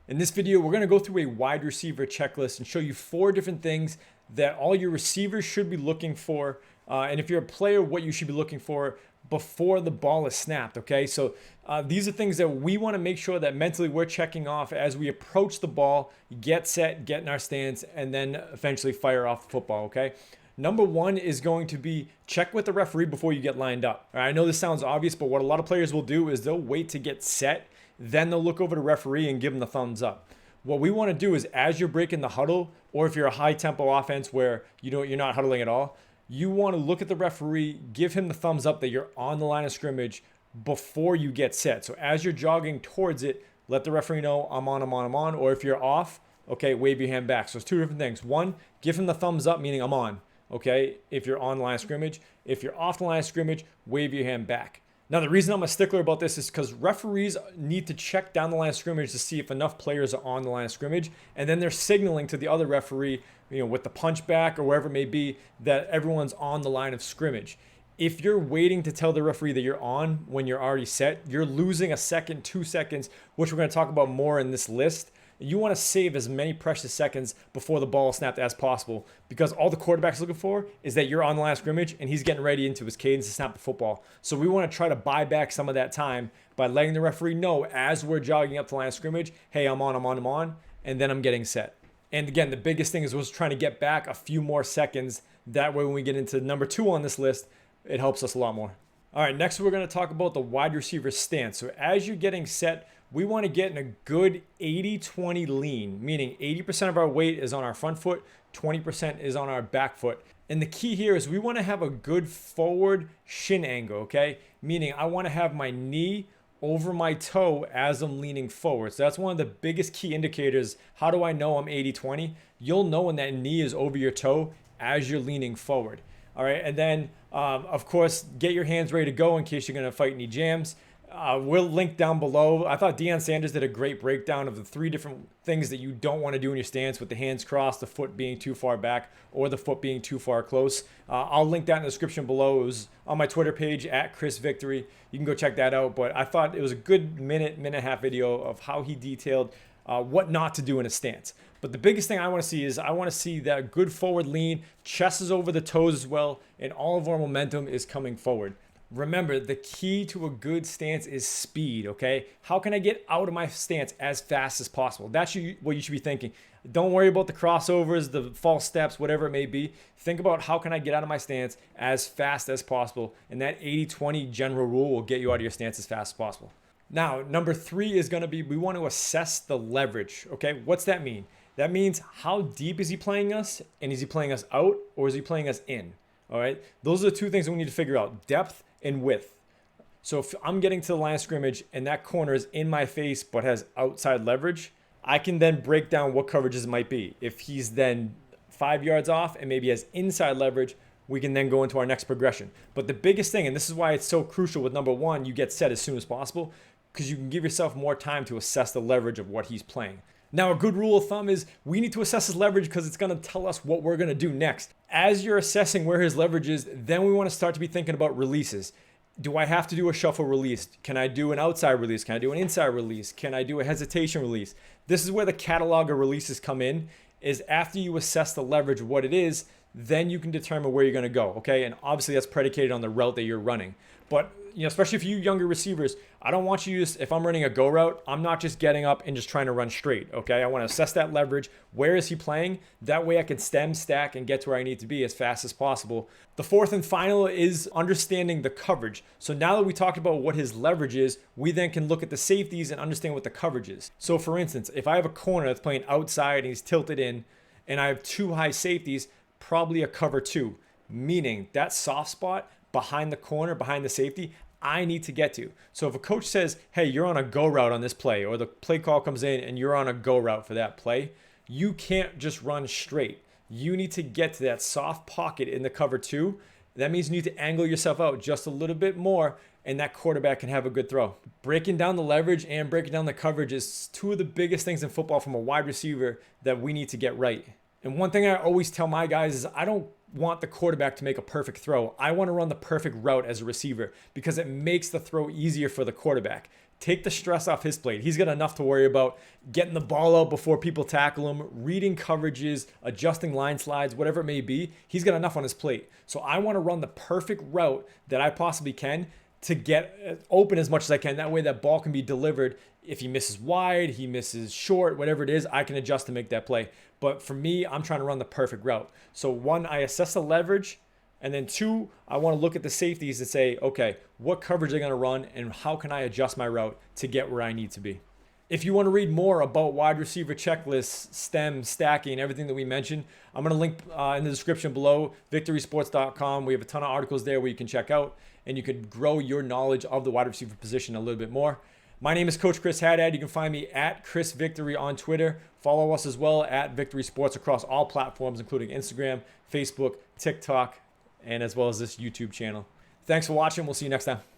In this video, we're going to go through a wide receiver checklist and show you 4 different things that all your receivers should be looking for. And if you're a player, what you should be looking for before the ball is snapped, okay? So these are things that we want to make sure that mentally we're checking off as we approach the ball, get set, get in our stance, and then eventually fire off the football, okay? Number 1 is going to be check with the referee before you get lined up. All right, I know this sounds obvious, but what a lot of players will do is they'll wait to get set, then they'll look over to the referee and give them the thumbs up. What we want to do is as you're breaking the huddle, or if you're a high tempo offense where you're not huddling at all, you want to look at the referee, give him the thumbs up that you're on the line of scrimmage before you get set. So as you're jogging towards it, let the referee know I'm on. Or if you're off, okay, wave your hand back. So it's 2 different things. 1, give him the thumbs up, meaning I'm on. Okay, if you're on the line of scrimmage. If you're off the line of scrimmage, wave your hand back. Now, the reason I'm a stickler about this is because referees need to check down the line of scrimmage to see if enough players are on the line of scrimmage, and then they're signaling to the other referee, with the punch back or wherever it may be, that everyone's on the line of scrimmage. If you're waiting to tell the referee that you're on when you're already set, you're losing a second, 2 seconds, which we're going to talk about more in this list. You want to save as many precious seconds before the ball is snapped as possible, because all the quarterback's looking for is that you're on the line of scrimmage and he's getting ready into his cadence to snap the football. So we want to try to buy back some of that time by letting the referee know as we're jogging up the line of scrimmage, hey, I'm on, and then I'm getting set. And again, the biggest thing is we're trying to get back a few more seconds. That way when we get into number 2 on this list, it helps us a lot more. All right, next we're going to talk about the wide receiver stance. So as you're getting set, we want to get in a good 80-20 lean, meaning 80% of our weight is on our front foot, 20% is on our back foot. And the key here is we want to have a good forward shin angle, okay? Meaning I want to have my knee over my toe as I'm leaning forward. So that's one of the biggest key indicators. How do I know I'm 80-20? You'll know when that knee is over your toe as you're leaning forward. All right, and then, of course, get your hands ready to go in case you're going to fight any jams. We'll link down below. I thought Deion Sanders did a great breakdown of the 3 different things that you don't want to do in your stance, with the hands crossed, the foot being too far back, or the foot being too far close. I'll link that in the description below. It was on my Twitter page at Chris Victory. You can go check that out. But I thought it was a good minute and a half video of how he detailed what not to do in a stance. But the biggest thing I want to see is I want to see that good forward lean, chest is over the toes as well, and all of our momentum is coming forward. Remember, the key to a good stance is speed, okay? How can I get out of my stance as fast as possible? That's what you should be thinking. Don't worry about the crossovers, the false steps, whatever it may be. Think about how can I get out of my stance as fast as possible, and that 80-20 general rule will get you out of your stance as fast as possible. Now, number 3 is going to be we want to assess the leverage, okay? What's that mean? That means how deep is he playing us, and is he playing us out, or is he playing us in? All right? Those are the 2 things that we need to figure out, depth and width. So if I'm getting to the line of scrimmage and that corner is in my face but has outside leverage, I can then break down what coverages it might be. If he's then 5 yards off and maybe has inside leverage, we can then go into our next progression. But the biggest thing, and this is why it's so crucial with number 1, you get set as soon as possible, because you can give yourself more time to assess the leverage of what he's playing. Now, a good rule of thumb is we need to assess his leverage because it's going to tell us what we're going to do next. As you're assessing where his leverage is, then we want to start to be thinking about releases. Do I have to do a shuffle release? Can I do an outside release? Can I do an inside release? Can I do a hesitation release? This is where the catalog of releases come in, is after you assess the leverage of what it is, then you can determine where you're going to go, okay? And obviously that's predicated on the route that you're running. But especially for you younger receivers, I don't want you to, if I'm running a go route, I'm not just getting up and just trying to run straight, okay? I want to assess that leverage. Where is he playing? That way I can stem, stack, and get to where I need to be as fast as possible. The 4th and final is understanding the coverage. So now that we talked about what his leverage is, we then can look at the safeties and understand what the coverage is. So for instance, if I have a corner that's playing outside and he's tilted in, and I have 2 high safeties, probably a cover 2, meaning that soft spot behind the corner, behind the safety, I need to get to. So if a coach says, hey, you're on a go route on this play, or the play call comes in and you're on a go route for that play, you can't just run straight. You need to get to that soft pocket in the cover 2. That means you need to angle yourself out just a little bit more, and that quarterback can have a good throw. Breaking down the leverage and breaking down the coverage is 2 of the biggest things in football from a wide receiver that we need to get right. And one thing I always tell my guys is I don't want the quarterback to make a perfect throw. I want to run the perfect route as a receiver because it makes the throw easier for the quarterback. Take the stress off his plate. He's got enough to worry about getting the ball out before people tackle him, reading coverages, adjusting line slides, whatever it may be. He's got enough on his plate. So I want to run the perfect route that I possibly can to get open as much as I can. That way that ball can be delivered. If he misses wide, he misses short, whatever it is, I can adjust to make that play. But for me, I'm trying to run the perfect route. So one, I assess the leverage. And then two, I want to look at the safeties and say, okay, what coverage are they going to run and how can I adjust my route to get where I need to be? If you want to read more about wide receiver checklists, stem, stacking, everything that we mentioned, I'm going to link in the description below, victorysports.com. We have a ton of articles there where you can check out and you can grow your knowledge of the wide receiver position a little bit more. My name is Coach Chris Haddad. You can find me at Chris Victory on Twitter. Follow us as well at Victory Sports across all platforms, including Instagram, Facebook, TikTok, and as well as this YouTube channel. Thanks for watching. We'll see you next time.